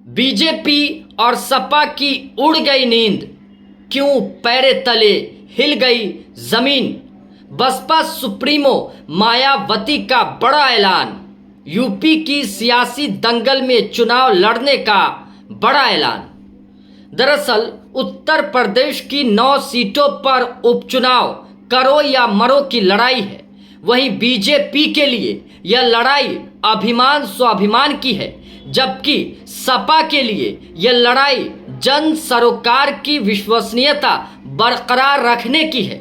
BJP और सपा की उड़ गई नींद, क्यों पैरे तले हिल गई जमीन। बसपा सुप्रीमो मायावती का बड़ा ऐलान, यूपी की सियासी दंगल में चुनाव लड़ने का बड़ा ऐलान। दरअसल उत्तर प्रदेश की 9 सीटों पर उपचुनाव करो या मरो की लड़ाई है। वहीं बीजेपी के लिए यह लड़ाई अभिमान स्वाभिमान की है, जबकि सपा के लिए यह लड़ाई जन सरोकार की विश्वसनीयता बरकरार रखने की है।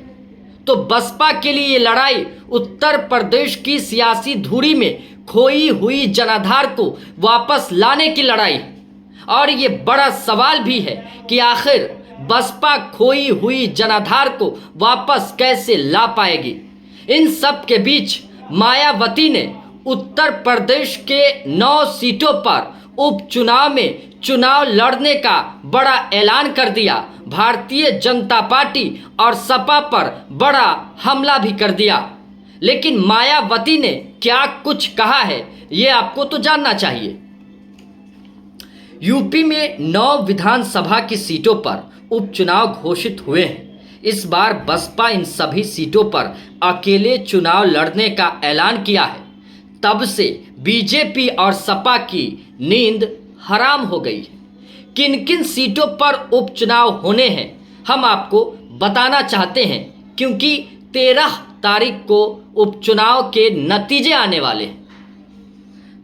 तो बसपा के लिए ये लड़ाई उत्तर प्रदेश की सियासी धुरी में खोई हुई जनाधार को वापस लाने की लड़ाई है। और ये बड़ा सवाल भी है कि आखिर बसपा खोई हुई जनाधार को वापस कैसे ला पाएगी। इन सब के बीच मायावती ने उत्तर प्रदेश के 9 सीटों पर उपचुनाव में चुनाव लड़ने का बड़ा ऐलान कर दिया। भारतीय जनता पार्टी और सपा पर बड़ा हमला भी कर दिया। लेकिन मायावती ने क्या कुछ कहा है, ये आपको तो जानना चाहिए। यूपी में 9 विधानसभा की सीटों पर उपचुनाव घोषित हुए हैं। इस बार बसपा इन सभी सीटों पर अकेले चुनाव लड़ने का ऐलान किया है। तब से बीजेपी और सपा की नींद हराम हो गई है। किन किन सीटों पर उपचुनाव होने हैं हम आपको बताना चाहते हैं, क्योंकि 13 तारीख को उपचुनाव के नतीजे आने वाले हैं।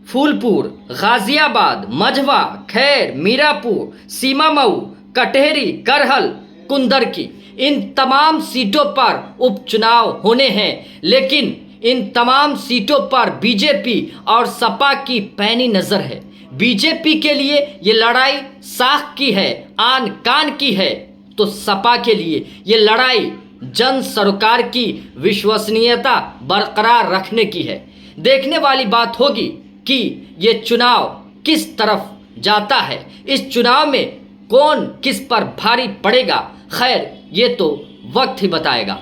फूलपुर, गाजियाबाद, मझवा, खैर, मीरापुर, सीमामऊ, कटहरी, करहल, कुंदरकी, इन तमाम सीटों पर उपचुनाव होने हैं। लेकिन इन तमाम सीटों पर बीजेपी और सपा की पैनी नजर है। बीजेपी के लिए ये लड़ाई साख की है, आन कान की है, तो सपा के लिए ये लड़ाई जन सरोकार की विश्वसनीयता बरकरार रखने की है। देखने वाली बात होगी कि ये चुनाव किस तरफ जाता है। इस चुनाव में कौन किस पर भारी पड़ेगा, खैर ये तो वक्त ही बताएगा।